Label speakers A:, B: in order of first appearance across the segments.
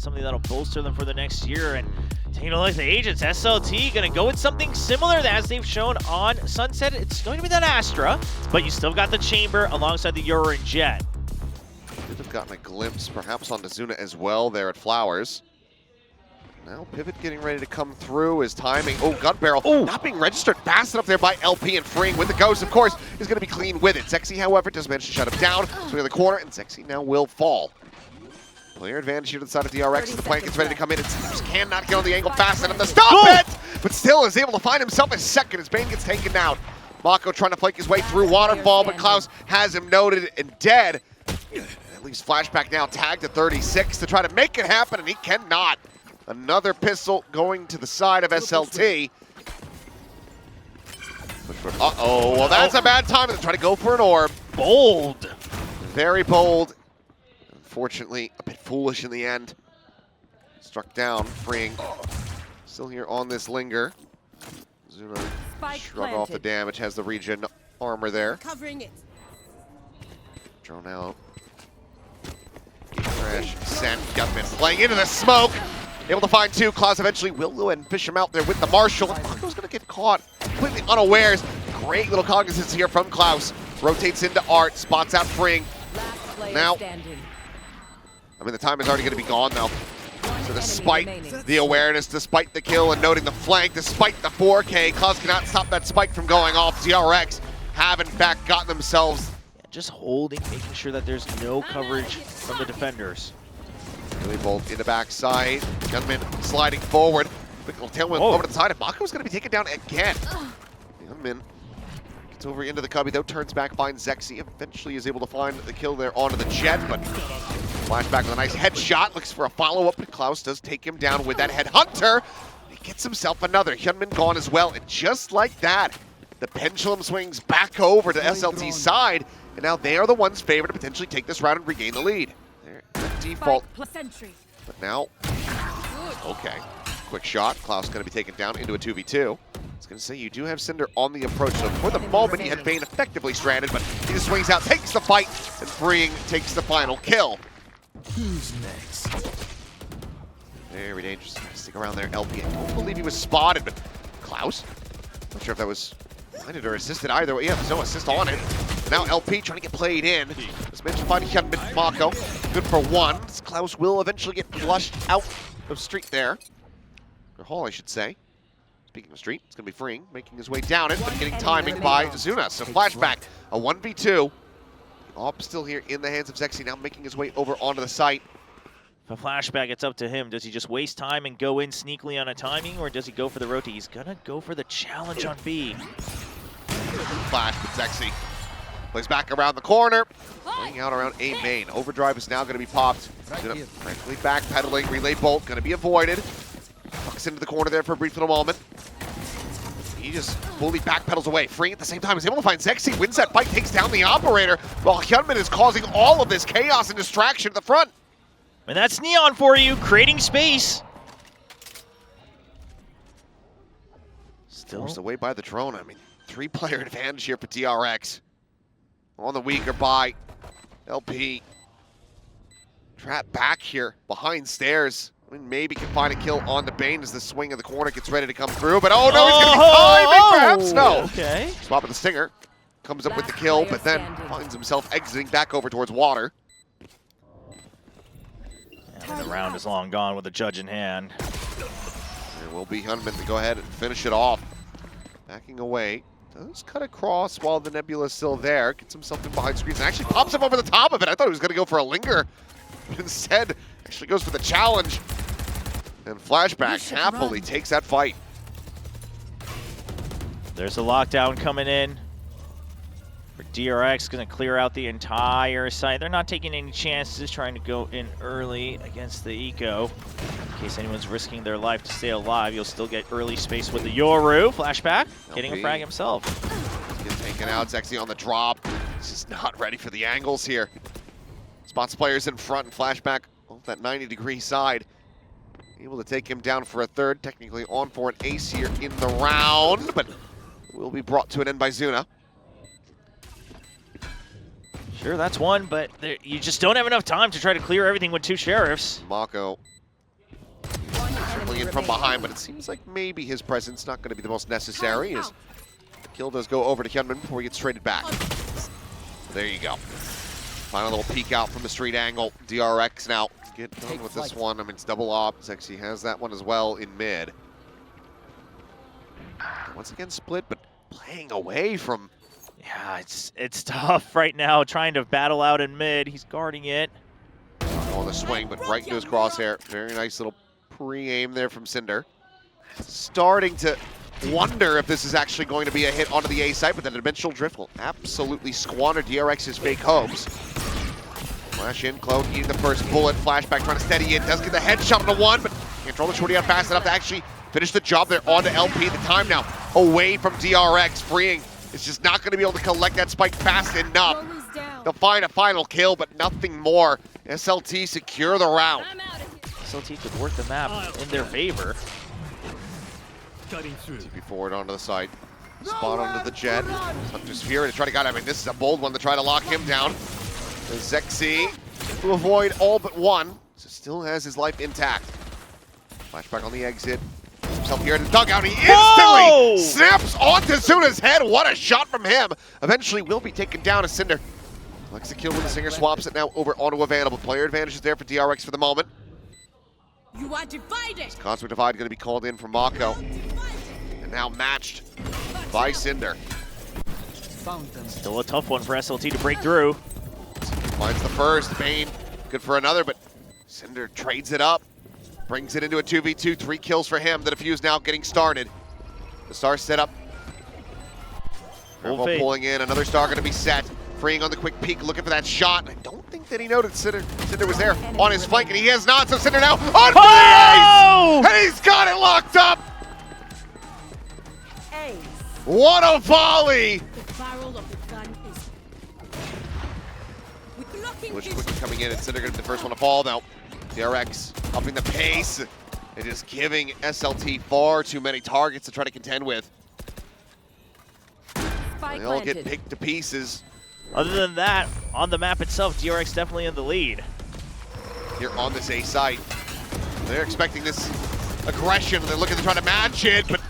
A: something that'll bolster them for the next year. And taking a look at the agents, SLT going to go with something similar as they've shown on Sunset. It's going to be that Astra, but you still got the Chamber alongside the Euro and Jet.
B: Could have gotten a glimpse perhaps on Zuna as well there at Flowers. Now Pivot getting ready to come through. His timing, gun barrel, not being registered fast enough there by LP, and freeing with the Ghost, of course, is going to be clean with it. Zexy, however, does manage to shut him down. So in the corner, and Zexy now will fall. Player advantage here to the side of DRX as the plant gets ready to come in. It just cannot get on the angle fast enough to stop it, but still is able to find himself a second as Bane gets taken down. Mako trying to flake his way through Waterfall, but Klaus has him noted and dead. At least Flashback now tagged to 36 to try to make it happen, and he cannot. Another pistol going to the side of SLT. Well, that's a bad time to try to go for an orb.
A: Bold.
B: Very bold. Unfortunately, a bit foolish in the end. Struck down, freeing. Still here on this linger. Zuna shrug off the damage, has the regen armor there.
C: Covering it.
B: Drone out. Crash, sent, Gunman playing into the smoke. Able to find two. Klaus eventually will go ahead and fish him out there with the Marshal. Marco's going to get caught completely unawares. Great little cognizance here from Klaus. Rotates into Art, spots out Fring. Now, I mean, the time is already going to be gone now. So despite the awareness, despite the kill and noting the flank, despite the 4K, Klaus cannot stop that spike from going off. DRX have in fact gotten themselves.
A: Just holding, making sure that there's no coverage from the defenders.
B: Really bolt in the backside. Gunman sliding forward. Quick little tailwind over to the side, and Mako's going to be taken down again. Gunman gets over into the cubby, though, turns back, finds Zexy. Eventually is able to find the kill there onto the Jet, but Flashback with a nice headshot. Looks for a follow-up, but Klaus does take him down with that Headhunter. He gets himself another. Hyunmin gone as well, and just like that, the pendulum swings back over to SLT's side, and now they are the ones favored to potentially take this round and regain the lead. They're at default, but now, okay. Quick shot. Klaus going to be taken down into a 2v2. I was going to say, you do have Cinder on the approach, so for the moment he had Bane effectively stranded, but he just swings out, takes the fight, and freeing takes the final kill.
D: Who's next?
B: Very dangerous. Stick around there, LP. I don't believe he was spotted, but Klaus? Not sure if that was blinded or assisted either way. Yeah, there's no assist on it. Now LP trying to get played in. As mentioned by Hyunmin, Mako. Good for one. Klaus will eventually get flushed out of street there. Or hall, I should say. Speaking of street, it's going to be freeing, making his way down it, but getting timing by Zuna. So Flashback, a 1v2. Op still here in the hands of Zexy, now making his way over onto the site.
A: For Flashback, it's up to him. Does he just waste time and go in sneakily on a timing, or does he go for the rotate? He's going to go for the challenge on B.
B: Flash with Zexy. Plays back around the corner. Playing out around A main. Overdrive is now going to be popped. Zuna frankly backpedaling. Relay bolt going to be avoided. Tucks into the corner there for a brief little moment. He just fully backpedals away. Freeing at the same time is able to find Zexy. Wins that fight, takes down the operator, while Hyunmin is causing all of this chaos and distraction at the front.
A: And that's Neon for you, creating space.
B: Still forced away by the drone. I mean, 3-player advantage here for DRX. On the weaker by LP. Trapped back here behind stairs. I mean, maybe can find a kill on the Bane as the swing of the corner gets ready to come through. But oh no, he's going to be timing, perhaps no.
A: Okay.
B: Swap with the Stinger. Comes up with the kill, but then finds himself exiting back over towards water.
A: And the round is long gone with the judge in hand.
B: There will be Hyunmin to go ahead and finish it off. Backing away. Does cut across while the Nebula is still there. Gets himself in behind screens and actually pops up over the top of it. I thought he was going to go for a linger. But instead, actually goes for the challenge. And Flashback happily takes that fight.
A: There's a lockdown coming in. For DRX, going to clear out the entire site. They're not taking any chances, trying to go in early against the Eco. In case anyone's risking their life to stay alive, you'll still get early space with the Yoru. Flashback, getting a frag himself.
B: Gets taken out, Zexy on the drop. He's just not ready for the angles here. Spots players in front and Flashback off that 90-degree side. Able to take him down for a third, technically on for an ace here in the round, but will be brought to an end by Zuna.
A: Sure, that's one, but you just don't have enough time to try to clear everything with 2 sheriffs.
B: Mako in from behind, but it seems like maybe his presence not going to be the most necessary as the kill does go over to Hyunmin before he gets traded back. There you go. Final little peek out from the street angle. DRX now get done with this one. I mean, it's double op. Zexy has that one as well in mid. Once again split, but playing away from...
A: Yeah, it's tough right now trying to battle out in mid. He's guarding it.
B: On the swing, but right into his crosshair. Very nice little pre-aim there from Cinder. Starting to wonder if this is actually going to be a hit onto the A site, but the dimensional drift will absolutely squander DRX's fake hopes. Flash in, Clone eating the first bullet. Flashback trying to steady it. Does get the headshot on the one, but can't throw the shorty out fast enough to actually finish the job there onto LP. The time now away from DRX, freeing. It's just not going to be able to collect that spike fast enough. They'll find a final kill, but nothing more. SLT secure the round.
A: SLT could work the map in their favor.
D: Cutting through.
B: TP forward onto the side. Spot onto the jet. Hunter's Fury to try to get him. I mean, this is a bold one to try to lock him down. Zexy to avoid all but one. So still has his life intact. Flashback on the exit. Himself here in the dugout. He instantly snaps onto Zuna's head. What a shot from him. Eventually will be taken down as Cinder collects the kill when the Singer swaps it now over onto Available. Player advantage is there for DRX for the moment.
C: You are divided.
B: Cosmic Divide going to be called in for Mako. And now matched by Cinder.
A: Still a tough one for SLT to break through.
B: Finds the first. Bane good for another, but Cinder trades it up. Brings it into a 2v2. 3 kills for him. The defuse now getting started. The star set up. Farewell pulling in. Another star going to be set. Freeing on the quick peek, looking for that shot. I don't think that he noticed Cinder was there on his flank, and he has not. So Cinder now on the ace! And he's got it locked up!
C: Ace.
B: What a volley!
C: The barrel of the gun is...
B: Which quickly coming in, and Cinder going to be the first one to fall now. DRX upping the pace and just giving SLT far too many targets to try to contend with. They all get picked to pieces.
A: Other than that, on the map itself, DRX definitely in the lead.
B: Here on this A site. They're expecting this aggression, and they're looking to try to match it, but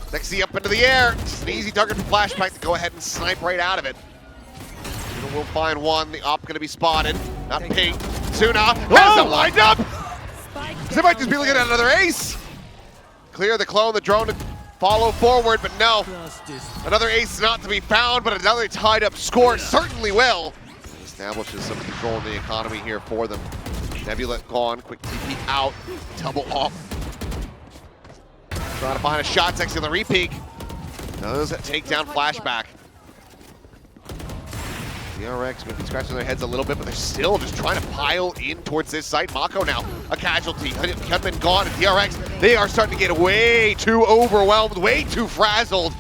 B: Zexy up into the air. It's an easy target for Flashback to go ahead and snipe right out of it. Zuna will find one. The op going to be spotted. Not pink. Zuna has him lined up. They might just be looking at another ace. Clear the clone, the drone to follow forward, but no. Another ace not to be found, but another tied up score certainly will. Establishes some control in the economy here for them. Nebula gone, quick TP out, double off. Trying to find a shot, Zexy on the repeak. Does take down Flashback. DRX maybe scratching their heads a little bit, but they're still just trying to pile in towards this site. Mako now a casualty. Hyunmin gone, and DRX, they are starting to get way too overwhelmed, way too frazzled.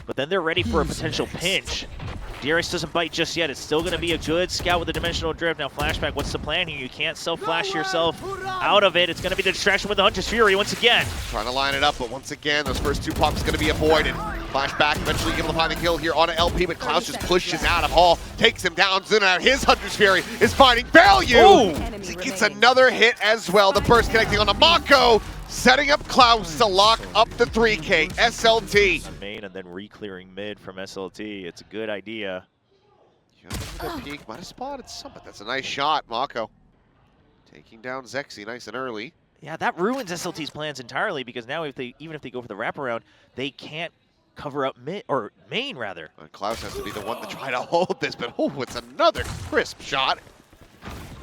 A: But then they're ready for a potential pinch. DRX doesn't bite just yet. It's still going to be a good scout with the dimensional drift. Now Flashback, what's the plan here? You can't self-flash yourself out of it. It's going to be the distraction with the Hunter's Fury once again.
B: Trying to line it up, but once again, those first 2 pops going to be avoided. Flashback eventually able to find the kill here on an LP, but Klaus just pushes out of Hall, takes him down. Zuna, his Hunter's Fury is finding value. He gets another hit as well. The burst connecting on the Mako, setting up Klaus to lock up the 3K. SLT.
A: Main and then re-clearing mid from SLT. It's a good idea.
B: The peak might have spotted some, but that's a nice shot. Mako taking down Zexy nice and early.
A: Yeah, that ruins SLT's plans entirely because now even if they go for the wraparound, they can't cover up mid or main rather.
B: And Klaus has to be the one to try to hold this, but oh, it's another crisp shot.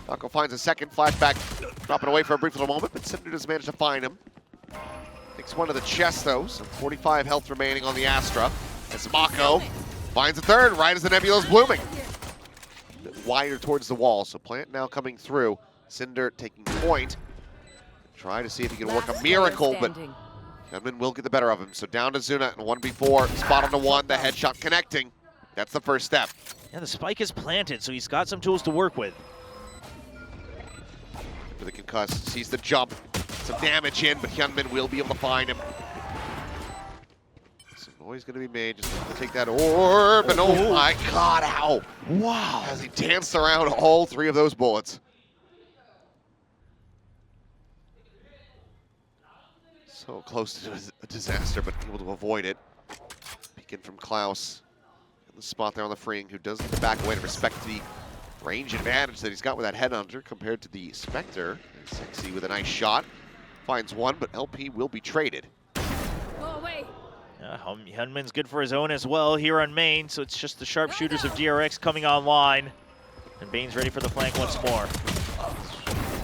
B: Mako finds a second. Flashback dropping away for a brief little moment, but Cinder does manage to find him. Takes one to the chest though, some 45 health remaining on the Astra. As Mako finds a third right as the Nebula's blooming. A bit wider towards the wall, so Plant now coming through. Cinder taking point. Try to see if he can work a miracle, but Hyunmin will get the better of him. So down to Zuna and 1v4. Spot on the one, the headshot connecting. That's the first step.
A: Yeah, the spike is planted, so he's got some tools to work with.
B: For the concussed, sees the jump. Some damage in, but Hyunmin will be able to find him. Some noise going to be made. Just to take that orb, and oh my god, how? Wow. As he danced around all 3 of those bullets. So close to a disaster, but able to avoid it. Peeking from Klaus. In the spot there on the freeing, who does need to back away to respect the range advantage that he's got with that headhunter compared to the Spectre. Sexy with a nice shot. Finds one, but LP will be traded.
C: Go away.
A: Hunman's good for his own as well here on main, so it's just the sharpshooters of DRX coming online. And Bane's ready for the flank once more.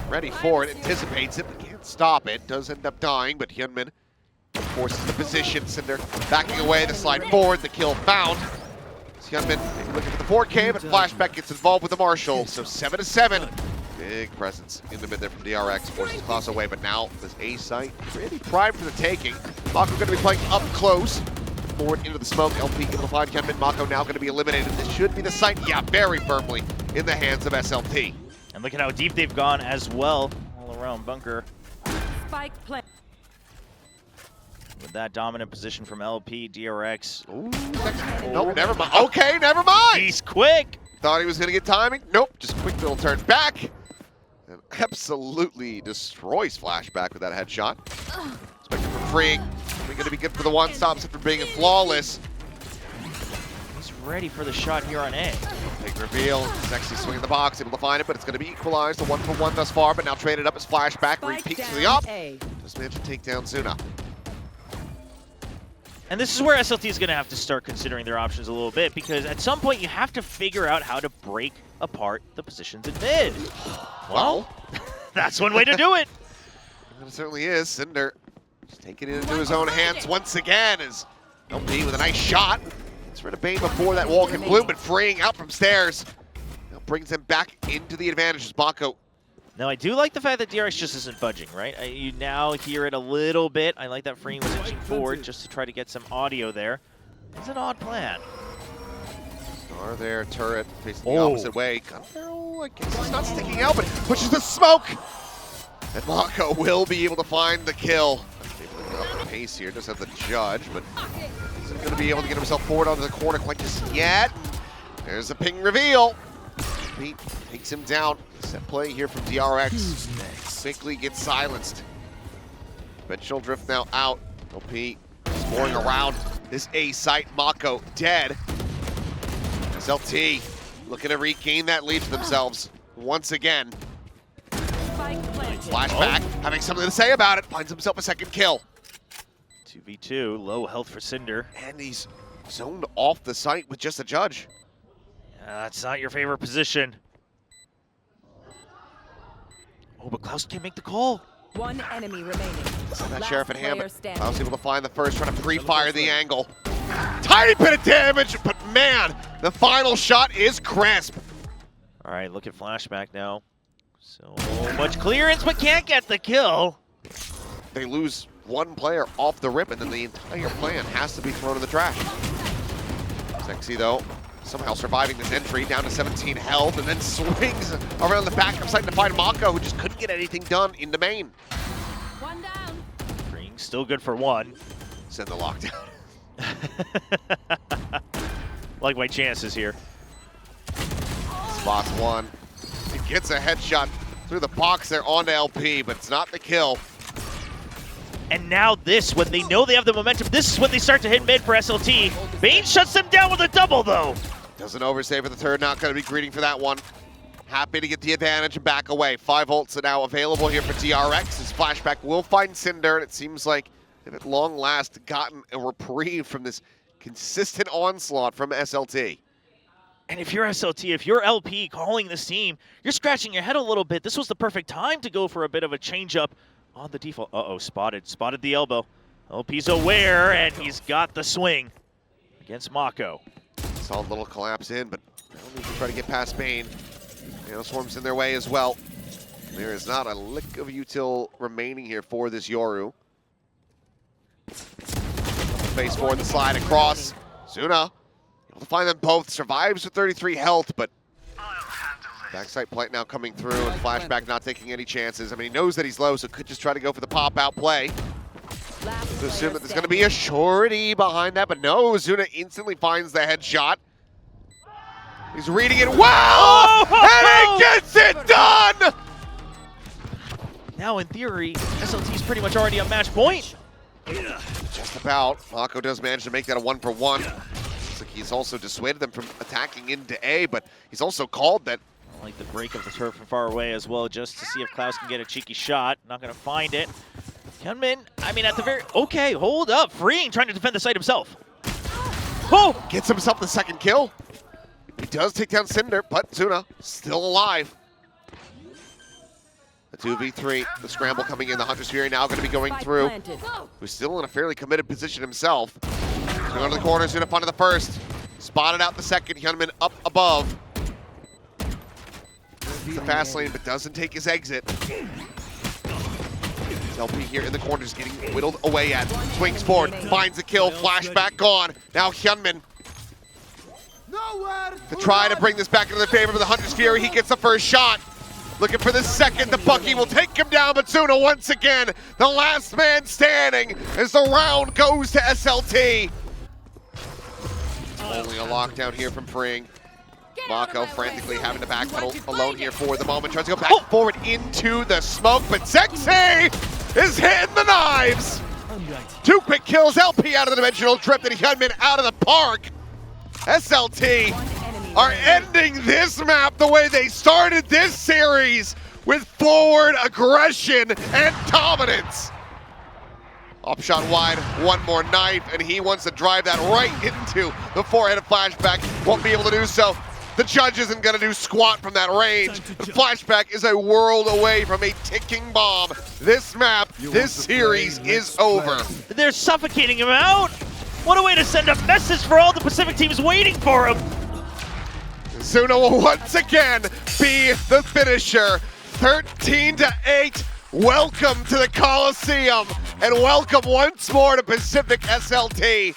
B: Ready for it, anticipates it, but can't stop it. Does end up dying, but Hyunmin forces the position. Cinder backing away, the slide forward, the kill found. Hyunmin maybe looking for the 4K, but Flashback gets involved with the Marshall, so 7-7. Big presence in the mid there from DRX, forces Klaus away, but now this A site really primed for the taking. Mako going to be playing up close. Forward into the smoke, LP able to find Hyunmin. Mako now going to be eliminated. This should be the site, yeah, very firmly in the hands of SLT.
A: And look at how deep they've gone as well, all around bunker.
C: Spike play.
A: With that dominant position from LP, DRX.
B: Ooh, nope, never mind. Okay, never mind.
A: He's quick.
B: Thought he was going to get timing. Nope, just quick little turn back. And absolutely destroys Flashback with that headshot. Spectre from freeing. Going to be good for the one, stops it from being flawless.
A: He's ready for the shot here on A.
B: Big reveal. Sexy swing in the box, able to find it, but it's going to be equalized. A 1-for-1 thus far, but now traded up as Flashback. Re-peeks to the up. Just managed to take down Zuna.
A: And this is where SLT is going to have to start considering their options a little bit, because at some point you have to figure out how to break apart the positions in mid. Well, that's one way to do it.
B: It certainly is. Cinder just taking it into his own hands once again as LP with a nice shot. It's rid of Bane before that wall can bloom, but freeing out from stairs. Now brings him back into the advantage as Mako.
A: Now, I do like the fact that DRX just isn't budging, right? You now hear it a little bit. I like that freeing was inching forward just to try to get some audio there. It's an odd plan.
B: Star there, turret facing the opposite way. Gun barrel, I guess it's not sticking out, but pushes the smoke. And Mako will be able to find the kill. Able to get up the pace here, does have the judge, but isn't going to be able to get himself forward onto the corner quite just yet. There's a ping reveal. Pete takes him down. Set play here from DRX. Quickly gets silenced. Conventional drift now out. LP scoring around this A site. Mako dead. SLT looking to regain that lead for themselves once again. Flashback having something to say about it. Finds himself a second kill.
A: 2v2, low health for Cinder.
B: And he's zoned off the site with just a judge.
A: That's not your favorite position. Oh, but Klaus can't make the call.
E: One enemy remaining.
B: So that Sheriff and Hammond.
E: Standing.
B: Klaus able to find the first, trying to pre-fire the angle. Tiny bit of damage, but man, the final shot is crisp.
A: All right, look at Flashback now. So much clearance, but can't get the kill.
B: They lose one player off the rip, and then the entire plan has to be thrown in the trash. Sexy though, somehow surviving this entry, down to 17 health, and then swings around the back of site to find Mako, who just couldn't get anything done in the main.
C: One down.
A: Freeing still good for one.
B: Send the lockdown.
A: Like my chances here.
B: Spots one. He gets a headshot through the box there onto LP, but it's not the kill.
A: And now this, when they know they have the momentum, this is when they start to hit mid for SLT. Bane shuts them down with a double, though.
B: Doesn't oversave for the third, not going to be greeting for that one. Happy to get the advantage and back away. 5 ults are now available here for DRX. His Flashback will find Cinder, and it seems like they've at long last gotten a reprieve from this consistent onslaught from SLT.
A: And if you're SLT, if you're LP calling this team, you're scratching your head a little bit. This was the perfect time to go for a bit of a change-up on the default. Uh-oh, spotted the elbow. LP's aware, and he's got the swing against Mako.
B: Solid little collapse in, but now need to try to get past Bane. Swarm's in their way as well. There is not a lick of util remaining here for this Yoru. Face forward, the slide across. Zuna able to find them both. Survives with 33 health, but backside plant now coming through, and Flashback not taking any chances. I mean, he knows that he's low, so could just try to go for the pop-out play. To assume that there's going to be a shorty behind that, but no, Zuna instantly finds the headshot. He's reading it well, and he gets it done!
A: Now, in theory, SLT's pretty much already on match point.
B: Just about. Mako does manage to make that a 1-for-1. Looks like he's also dissuaded them from attacking into A, but he's also called that.
A: I like the break of the turret from far away as well, just to see if Klaus can get a cheeky shot. Not going to find it. Hyunmin, I mean, at the very... Okay, hold up. Freeing, trying to defend the site himself. Oh!
B: Gets himself the second kill. He does take down Cinder, but Zuna still alive. The 2v3, the scramble coming in. The Hunter's Fury now going to be going through. Who's still in a fairly committed position himself. He's going to the corner, Zuna finding the first. Spotted out the second, Hyunmin up above. The fast lane, but doesn't take his exit. LP here in the corner is getting whittled away at. Swings forward, finds the kill, flashback gone. Now Hyunmin to try to bring this back into their favor, but the Hunter's Fury, he gets the first shot. Looking for the second, the Bucky will take him down, but Zuna once again, the last man standing as the round goes to SLT. Only a lockdown here from Freeing. Mako frantically having to backpedal alone here for the moment. Tries to go back forward into the smoke, but Zexy is hitting the knives. 2 quick kills, LP out of the dimensional trip, and Hyunmin out of the park. SLT are ending this map the way they started this series, with forward aggression and dominance. Upshot wide, one more knife, and he wants to drive that right into the forehead flashback. Won't be able to do so. The judge isn't going to do squat from that range. The flashback is a world away from a ticking bomb. This map, this series is over.
A: They're suffocating him out. What a way to send a message for all the Pacific teams waiting for him.
B: Zuna will once again be the finisher. 13-8. Welcome to the Coliseum, and welcome once more to Pacific SLT.